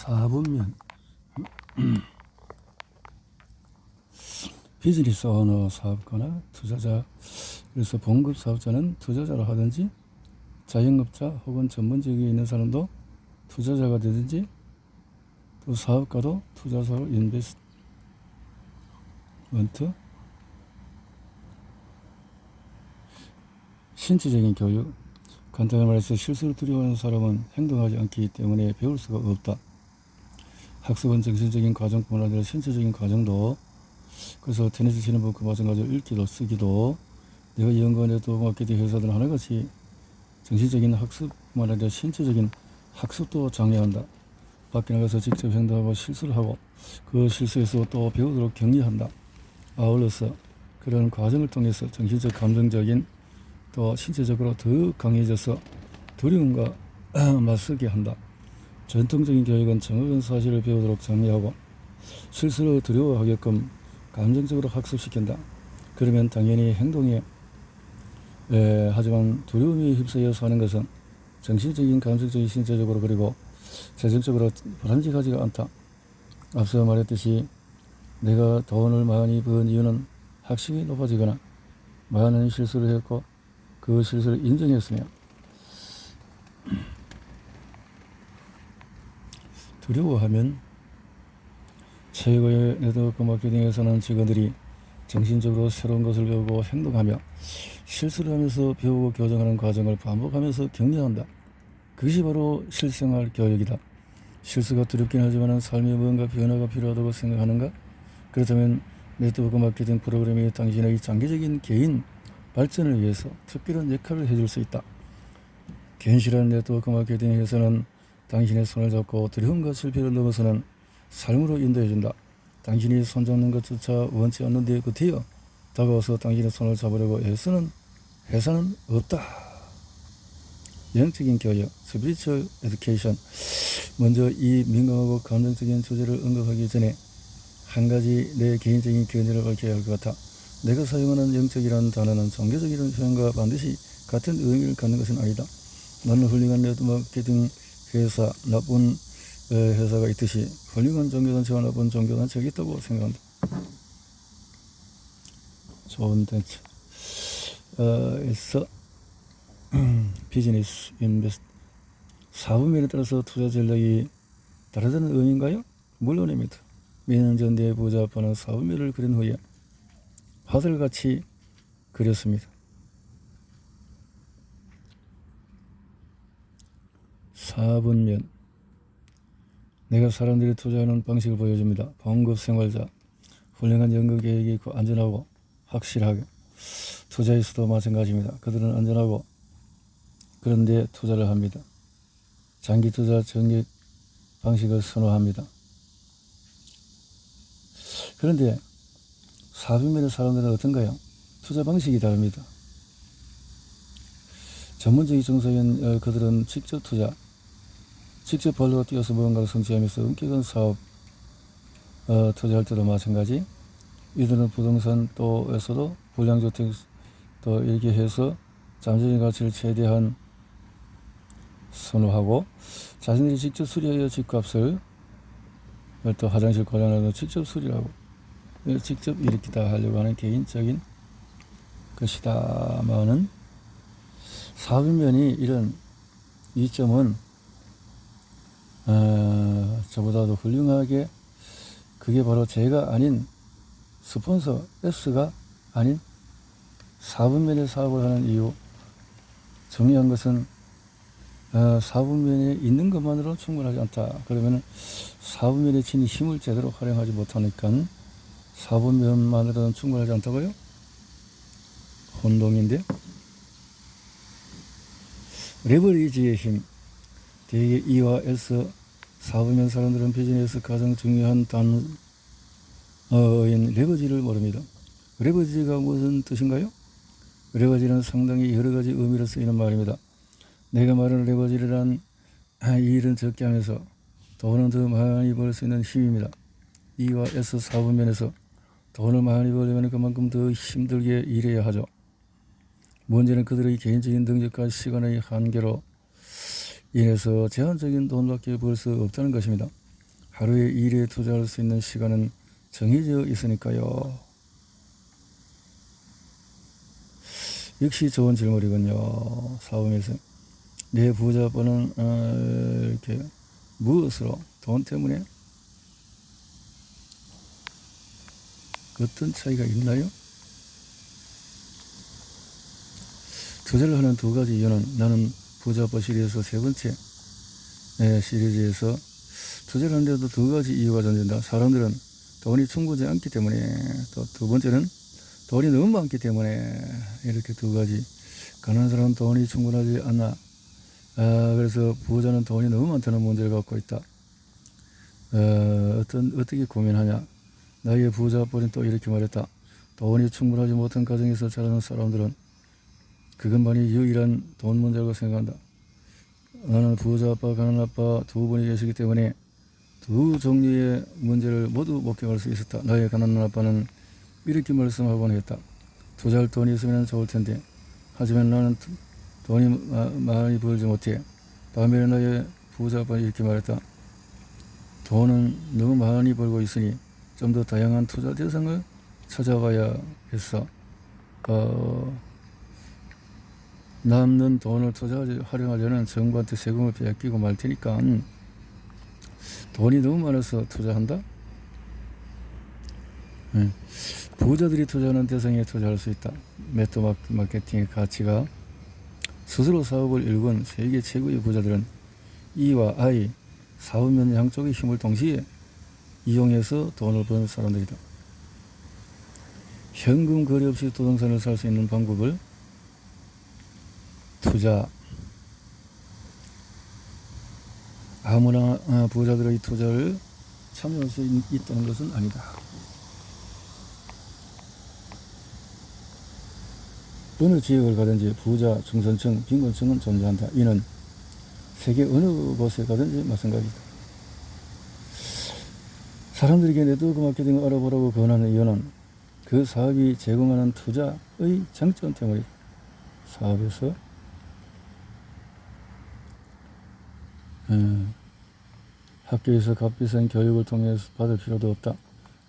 4분면 비즈니스 오너 사업가나 투자자, 그래서 봉급 사업자는 투자자로 하든지 자영업자 혹은 전문직에 있는 사람도 투자자가 되든지 또 사업가도 투자사로 인베스트먼트. 신체적인 교육, 간단히 말해서 실수를 두려워하는 사람은 행동하지 않기 때문에 배울 수가 없다. 학습은 정신적인 과정뿐만 아니라 신체적인 과정도, 그래서 테니스 치는 법 그 마찬가지로 읽기도 쓰기도, 내가 연구한 네트워크 마케팅 회사들은 하나같이 정신적인 학습뿐만 아니라 신체적인 학습도 장려한다. 밖에 나가서 직접 행동하고 실수를 하고 그 실수에서 또 배우도록 격려한다. 아울러서 그런 과정을 통해서 정신적, 감정적인 또 신체적으로 더 강해져서 두려움과 맞서게 한다. 전통적인 교육은 정확한 사실을 배우도록 장려하고 실수를 두려워하게끔 감정적으로 학습시킨다. 그러면 당연히 행동에 하지만 두려움에 휩싸여서 하는 것은 정신적인, 감정적인, 신체적으로 그리고 재정적으로 바람직하지가 않다. 앞서 말했듯이 내가 돈을 많이 번 이유는 학식이 높아지거나 많은 실수를 했고 그 실수를 인정했으며 두려워하면 최고의 네트워크 마케팅에서는 직원들이 정신적으로 새로운 것을 배우고 행동하며 실수를 하면서 배우고 교정하는 과정을 반복하면서 격려한다. 그것이 바로 실생활 교육이다. 실수가 두렵긴 하지만 삶에 뭔가 변화가 필요하다고 생각하는가? 그렇다면 네트워크 마케팅 프로그램이 당신의 장기적인 개인 발전을 위해서 특별한 역할을 해줄 수 있다. 견실한 네트워크 마케팅에서는 당신의 손을 잡고 두려움과 실패를 넘어서는 삶으로 인도해준다. 당신이 손잡는 것조차 원치 않는데 그뒤어 다가와서 당신의 손을 잡으려고 애쓰는 회사는 없다. 영적인 교육, 스피리추얼 에듀케이션. 먼저 이 민감하고 감정적인 주제를 언급하기 전에 한 가지 내 개인적인 견해를 밝혀야 할 것 같아. 내가 사용하는 영적이라는 단어는 종교적이라는 표현과 반드시 같은 의미를 갖는 것은 아니다. 나는 훌륭한 네트워크 마케팅 회사, 나쁜 회사가 있듯이 훌륭한 종교단체와 나쁜 종교단체가 있다고 생각한다. 좋은 단체. 에서 비즈니스 인베스트 사분면에 따라서 투자 전략이 다르다는 의미인가요? 물론입니다. 몇 년 전 내 부자 아빠는 사분면을 그린 후에 화살같이 그렸습니다. 사분면, 내가 사람들이 투자하는 방식을 보여줍니다. 봉급 생활자, 훌륭한 연금 계획이 있고 안전하고 확실하게. 투자에서도 마찬가지입니다. 그들은 안전하고 그런데 투자를 합니다. 장기 투자 정액 방식을 선호합니다. 그런데 사분면의 사람들은 어떤가요? 투자 방식이 다릅니다. 전문적인 종사인 그들은 직접 투자, 직접 발로 뛰어서 무언가를 성취하면서 엄격한 사업 투자할 때도 마찬가지. 이들은 부동산 또에서도 불량주택 또 이렇게 해서 잠재적 가치를 최대한 선호하고 자신들이 직접 수리하여 집값을 또 화장실 관련하고 직접 수리하고 직접 이렇게 다 하려고 하는 개인적인 것이다마는 사분면이 이런 이점은 저보다도 훌륭하게, 그게 바로 제가 아닌 스폰서 S가 아닌 사분면의 사업을 하는 이유. 중요한 것은 사분면에 있는 것만으로는 충분하지 않다. 그러면 사분면에 지닌 힘을 제대로 활용하지 못하니까 사분면만으로는 충분하지 않다고요? 혼동인데. 레버리지의 힘. 대개 E와 S 사분면 사람들은 비즈니스 가장 중요한 단어인 레버지를 모릅니다. 레버지가 무슨 뜻인가요? 레버지는 상당히 여러가지 의미로 쓰이는 말입니다. 내가 말하는 레버지란 일은 적게 하면서 돈은 더 많이 벌 수 있는 힘입니다. E와 S 사분면에서 돈을 많이 벌려면 그만큼 더 힘들게 일해야 하죠. 문제는 그들의 개인적인 능력과 시간의 한계로 인해서 제한적인 돈밖에 벌 수 없다는 것입니다. 하루에 일에 투자할 수 있는 시간은 정해져 있으니까요. 역시 좋은 질문이군요. 사업에서 내 부자번은 이렇게 무엇으로, 돈 때문에 어떤 차이가 있나요? 투자를 하는 두 가지 이유는, 나는 부자버 시리즈에서 세 번째 시리즈에서 투자를 하는데도 두 가지 이유가 존재한다. 사람들은 돈이 충분치 않기 때문에, 또 두 번째는 돈이 너무 많기 때문에, 이렇게 두 가지. 가난한 사람은 돈이 충분하지 않아. 그래서 부자는 돈이 너무 많다는 문제를 갖고 있다. 어떻게 고민하냐. 나의 부자뻘은 또 이렇게 말했다. 돈이 충분하지 못한 가정에서 자라는 사람들은 그것만이 유일한 돈 문제라고 생각한다. 나는 부자 아빠, 가난한 아빠 두 분이 계시기 때문에 두 종류의 문제를 모두 목격할 수 있었다. 나의 가난한 아빠는 이렇게 말씀하곤 했다. 투자할 돈이 있으면 좋을 텐데, 하지만 나는 돈이 많이 벌지 못해. 반면에 나의 부자 아빠는 이렇게 말했다. 돈은 너무 많이 벌고 있으니 좀 더 다양한 투자 대상을 찾아봐야 했어. 남는 돈을 활용하려는 정부한테 세금을 빼앗기고 말 테니까 돈이 너무 많아서 투자한다? 부자들이 투자하는 대상에 투자할 수 있다. 네트워크 마케팅의 가치가 스스로 사업을 일군 세계 최고의 부자들은 E와 I, 사업면 양쪽의 힘을 동시에 이용해서 돈을 버는 사람들이다. 현금 거래 없이 부동산을 살 수 있는 방법을 투자. 아무나 부자들의 투자를 참여할 수 있다는 것은 아니다. 어느 지역을 가든지 부자, 중산층, 빈곤층은 존재한다. 이는 세계 어느 곳에 가든지 마찬가지다. 사람들에게 네트워크 마케팅을 알아보라고 권하는 이유는 그 사업이 제공하는 투자의 장점 때문이다. 사업에서 학교에서 값비싼 교육을 통해서 받을 필요도 없다.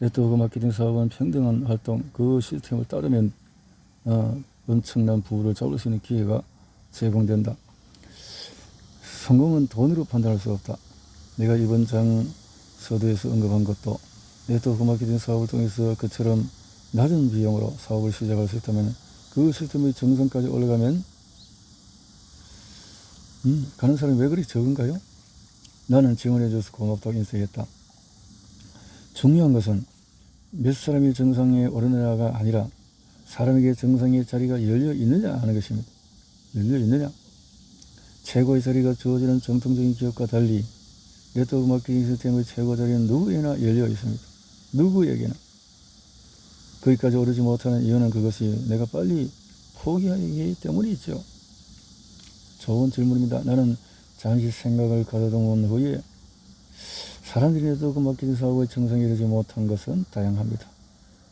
네트워크 마케팅 사업은 평등한 활동, 그 시스템을 따르면 엄청난 부를 잡을 수 있는 기회가 제공된다. 성공은 돈으로 판단할 수 없다. 내가 이번 장 서두에서 언급한 것도 네트워크 마케팅 사업을 통해서 그처럼 낮은 비용으로 사업을 시작할 수 있다면, 그 시스템의 정상까지 올라가면 가는 사람이 왜 그리 적은가요? 나는 지원해줘서 고맙다고 인사했다. 중요한 것은 몇 사람이 정상에 오르느냐가 아니라 사람에게 정상의 자리가 열려 있느냐 하는 것입니다. 열려 있느냐? 최고의 자리가 주어지는 정통적인 기업과 달리 네트워크 마케팅 시스템의 최고 자리는 누구에나 열려 있습니다. 누구에게나. 거기까지 오르지 못하는 이유는 그것이 내가 빨리 포기하기 때문이죠. 좋은 질문입니다. 나는 잠시 생각을 가다듬은 후에 사람들이 네트워크 마케팅 사업의 정상에 이르지 못한 것은 다양합니다.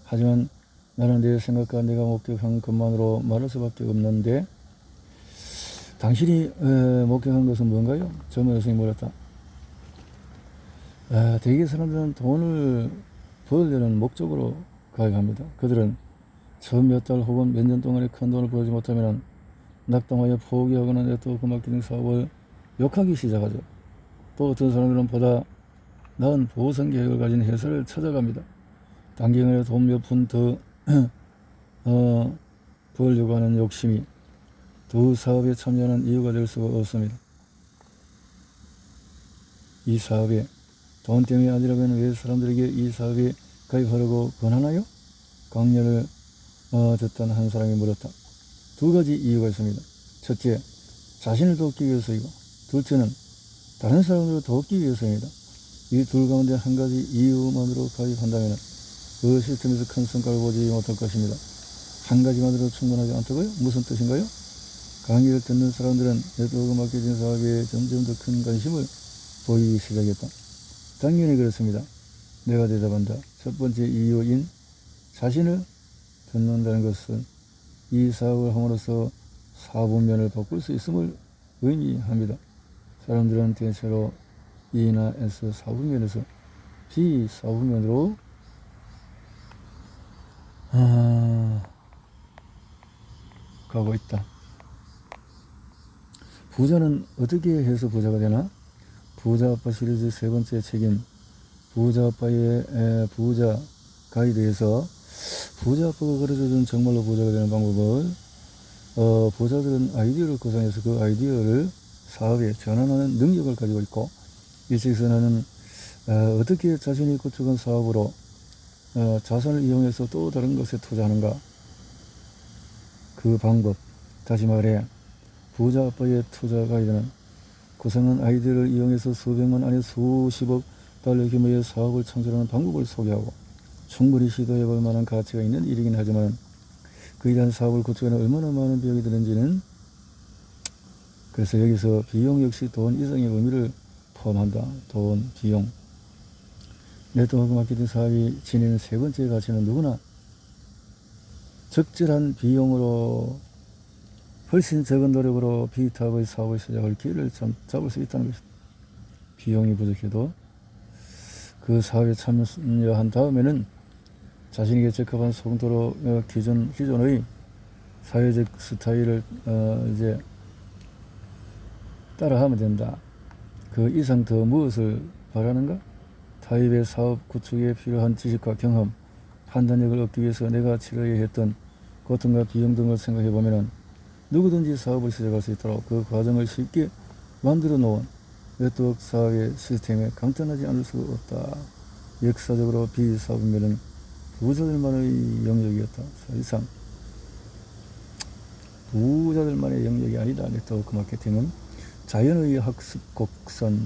하지만 나는 내 생각과 내가 목격한 것만으로 말할 수밖에 없는데, 당신이 목격한 것은 뭔가요? 젊은 여성이 물었다. 대개 사람들은 돈을 벌려는 목적으로 가입합니다. 그들은 처음 몇 달 혹은 몇 년 동안에 큰 돈을 벌지 못하면 낙담하여 포기하거나 네트워크 마케팅 사업을 욕하기 시작하죠. 또 어떤 사람들은 보다 나은 보상 계획을 가진 회사를 찾아갑니다. 단기간에 돈 몇 푼 더 벌려고 하는 욕심이 두 사업에 참여하는 이유가 될 수가 없습니다. 이 사업에 돈 때문이 아니라면 왜 사람들에게 이 사업에 가입하라고 권하나요? 강연을 듣던 한 사람이 물었다. 두 가지 이유가 있습니다. 첫째, 자신을 돕기 위해서이고, 둘째는 다른 사람들을 돕기 위해서입니다. 이 둘 가운데 한 가지 이유만으로 가입한다면 그 시스템에서 큰 성과를 보지 못할 것입니다. 한 가지만으로 충분하지 않다고요? 무슨 뜻인가요? 강의를 듣는 사람들은 네트워크 마케팅 사업에 점점 더 큰 관심을 보이기 시작했다. 당연히 그렇습니다. 내가 대답한다. 첫 번째 이유인 자신을 듣는다는 것은 이 사업을 함으로써 사분면을 바꿀 수 있음을 의미합니다. 사람들은 대체로 E나 S 사분면에서 비사부면으로 가고 있다. 부자는 어떻게 해서 부자가 되나? 부자 아빠 시리즈 세 번째 책인 부자 아빠의 부자 가이드에서 부자 아빠가 가르쳐준 정말로 부자가 되는 방법을 부자들은 아이디어를 구상해서 그 아이디어를 사업에 전환하는 능력을 가지고 있고, 이 책에서 나는 어떻게 자신이 구축한 사업으로 자산을 이용해서 또 다른 것에 투자하는가, 그 방법, 다시 말해 부자 아빠의 투자 가이드는 구상한 아이디어를 이용해서 수백만 아니 수십억 달러 규모의 사업을 창출하는 방법을 소개하고, 충분히 시도해볼 만한 가치가 있는 일이긴 하지만 그에 대한 사업을 구축하는 얼마나 많은 비용이 드는지는, 그래서 여기서 비용 역시 돈 이상의 의미를 포함한다. 돈, 비용. 네트워크 마케팅 사업이 지니는 세 번째 가치는 누구나 적절한 비용으로 훨씬 적은 노력으로 비타업의 사업을 시작할 기회를 잡을 수 있다는 것이다. 비용이 부족해도 그 사업에 참여한 다음에는 자신에게 적합한 성도로 기존의 사회적 스타일을 이제 따라하면 된다. 그 이상 더 무엇을 바라는가? 타입의 사업 구축에 필요한 지식과 경험, 판단력을 얻기 위해서 내가 치러야 했던 고통과 비용 등을 생각해 보면은 누구든지 사업을 시작할 수 있도록 그 과정을 쉽게 만들어 놓은 네트워크 사업의 시스템에 감탄하지 않을 수가 없다. 역사적으로 비사업면은 부자들만의 영역이었다. 사실상 부자들만의 영역이 아니다. 네트워크 마케팅은 자연의 학습 곡선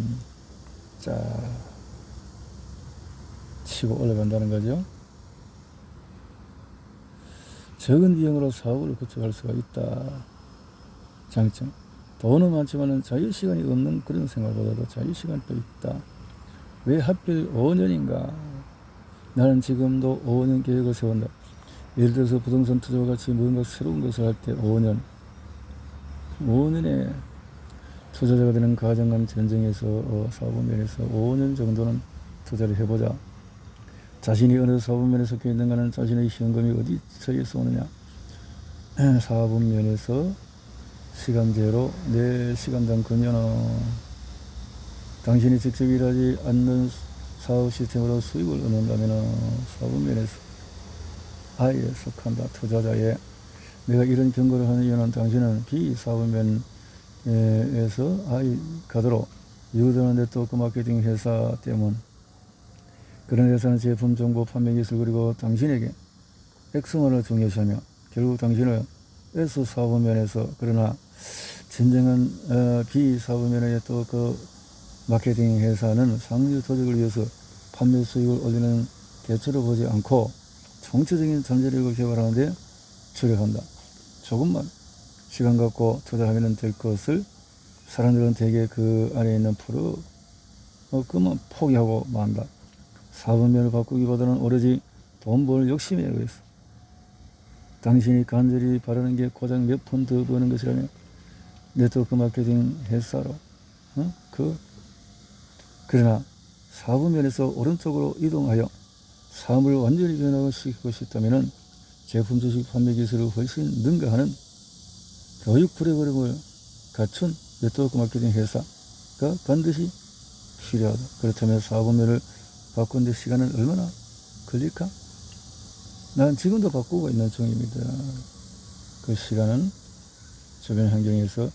치고 올라간다는 거죠. 적은 비용으로 사업을 구축할 수가 있다. 장점, 돈은 많지만 자유시간이 없는 그런 생활보다도 자유시간이 또 있다. 왜 하필 5년인가? 나는 지금도 5년 계획을 세운다. 예를 들어서 부동산 투자와 같이 뭔가 새로운 것을 할 때 5년의 투자자가 되는 가정간 전쟁에서 사업 면에서 5년 정도는 투자를 해보자. 자신이 어느 사업 면에 속해 있는가는 자신의 현금이 어디 처해서 오느냐. 사업 면에서 시간제로 내 시간당 금연은 당신이 직접 일하지 않는 사업 시스템으로 수익을 얻는다면 사업 면에서 아예 속한다. 투자자에 내가 이런 경고를 하는 이유는 당신은 비사업 면에서 아예 가도록 유도하는 네트워크 마케팅 회사 때문. 그런 회사는 제품, 정보, 판매 기술 그리고 당신에게 X만을 중요시하며 결국 당신을 S 사업 면에서, 그러나 진정한 비사업 면의 또 그 마케팅 회사는 상류 조직을 위해서 판매 수익을 올리는 대처를 보지 않고 총체적인 잠재력을 개발하는데 주력한다. 조금만 시간 갖고 투자하면 될 것을 사람들은 대개 그 안에 있는 그만 포기하고 만다. 사업면을 바꾸기보다는 오로지 돈 벌 욕심에 의해서 당신이 간절히 바라는 게 고작 몇 푼 더 버는 것이라면 네트워크 마케팅 회사로 그러나 사업면에서 오른쪽으로 이동하여 삶을 완전히 변화시키고 싶다면 제품, 주식, 판매 기술을 훨씬 능가하는 교육 프로그램을 갖춘 네트워크 마케팅 회사가 반드시 필요하다. 그렇다면 사업면을 바꾸는데 시간은 얼마나 걸릴까? 난 지금도 바꾸고 있는 중입니다. 그 시간은 주변 환경에서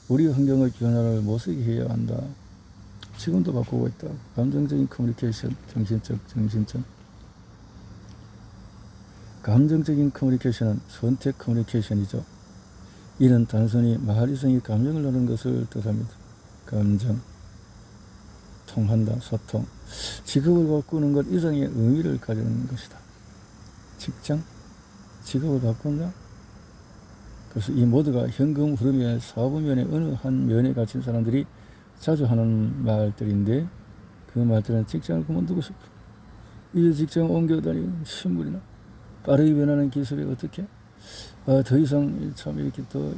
우리 환경의 변화를 못쓰게 해야 한다. 지금도 바꾸고 있다. 감정적인 커뮤니케이션, 정신적. 감정적인 커뮤니케이션은 선택 커뮤니케이션이죠. 이는 단순히 말 이상의 감정을 나누는 것을 뜻합니다. 감정, 통한다, 소통. 직업을 바꾸는 것 이상의 의미를 가지는 것이다. 직장, 직업을 바꾼다. 그래서 이 모두가 현금 흐름의 사업면의 어느 한 면에 갇힌 사람들이 자주 하는 말들인데, 그 말들은 직장을 그만두고 싶어. 이제 직장 옮겨 다니는 신분이나 빠르게 변하는 기술이 어떻게? 더 이상 참 이렇게 또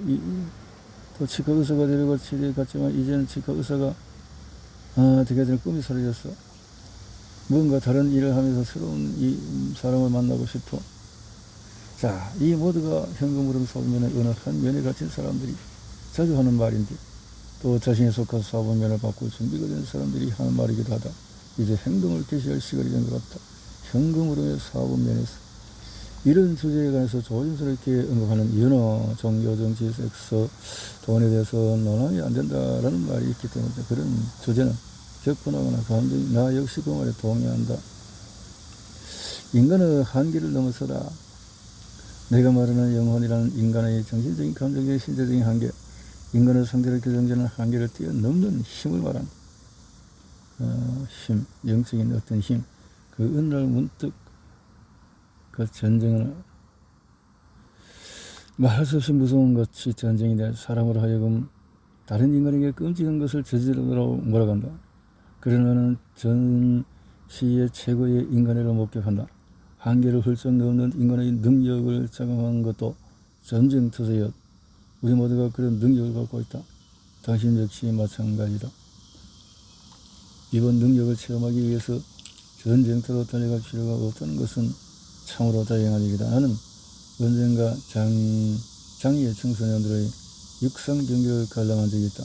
치과 의사가 되려고 치료에 갔지만 이제는 치과 의사가 되게 될 꿈이 사라졌어. 뭔가 다른 일을 하면서 새로운 이 사람을 만나고 싶어. 자, 이 모두가 현금으로 사분면의 어느 한 면에 갇힌 사람들이 자주 하는 말인데, 또 자신이 속한 사분면을 바꿀 준비가 된 사람들이 하는 말이기도 하다. 이제 행동을 개시할 시간이 된 것 같다. 현금으로의 사분면에서. 이런 주제에 관해서 조심스럽게 언급하는 연어, 종교, 정치, 섹스, 돈에 대해서 논하면 안 된다라는 말이 있기 때문에 그런 주제는 격분하거나 감정이 나 역시 그 말에 동의한다. 인간의 한계를 넘어서라. 내가 말하는 영혼이라는 인간의 정신적인, 감정적인, 신체적인 한계, 인간의 상태를 결정짓는 한계를 뛰어넘는 힘을 말한다. 힘, 영적인 어떤 힘. 그 어느 날 문득 그 전쟁은 말할 수 없이 무서운 것이 전쟁이 돼 사람으로 하여금 다른 인간에게 끔찍한 것을 저지르라고 몰아간다. 그러나는 전시의 최고의 인간애를 목격한다. 한계를 훌쩍 넘는 인간의 능력을 자각한 것도 전쟁터세였. 우리 모두가 그런 능력을 갖고 있다. 당신 역시 마찬가지다. 이번 능력을 체험하기 위해서 전쟁터로 달려갈 필요가 없다는 것은 참으로 다행한 일이다. 나는 언젠가 장애 청소년들의 육상 경기를 관람한 적이 있다.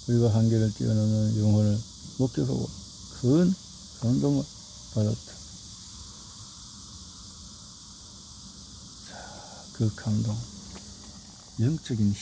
그리고 한계를 뛰어넘는 영혼을 목격하고 큰 감동을 받았다. 자, 그 감동, 영적인